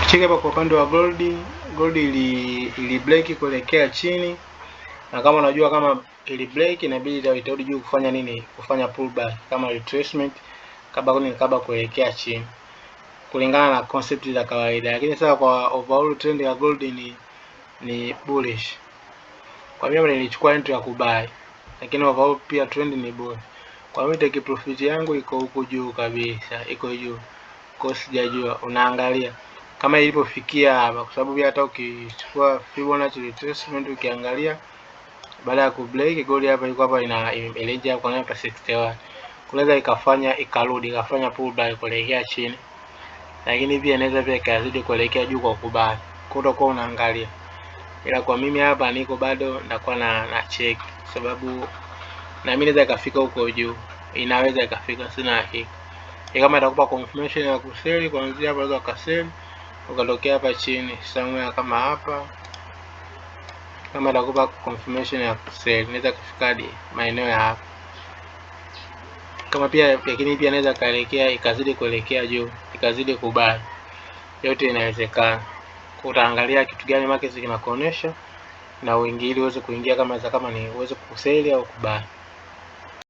Cheki hapa kwa upande wa gold ili break kuelekea chini, na kama unajua kama ili break inabidi itarudi juu kufanya nini? Kufanya pullback kama retracement kabla kuelekea chini, kulingana na concept za kawaida. Lakini sasa kwa overall trend ya gold ni bullish. Kwa mimi nilichukua entry ya kubuy, lakini overall pia trend ni bullish. Kwa mimi take profit yangu iko huko juu kabisa, iko juu. Kwa sijajua, unaangalia kama ilipofikia hapa, kwa sababu hata ukichukua Fibonacci retracement ukiangalia baada ya kubreak gold hapa iko hapa ina range hapo kwa 61, kunaweza ikafanya pullback kuelekea chini, lakini pia inaweza pia ikazidi kuelekea juu kwa kubali, kwa utakuwa unaangalia. Ila kwa mimi hapa niko bado ndakuwa na check, sababu na mimi naweza ikafika huko juu, inaweza ikafika, sina hakika. Kama itakupa confirmation ya kuseli kuanzia hapa, unaweza ukaseli ukatokea hapa chini somewhere kama hapa. Kama itakupa confirmation ya kuseli inaweza kufika hadi maeneo ya hapa. Kama pia lakini pia inaweza kaelekea ikazidi kuelekea juu, ikazidi kubali. Yote inawezekana. Utaangalia kitu gani market kinakuonesha na uingie ili uweze kuingia kama ni uweze kuseli au kubali.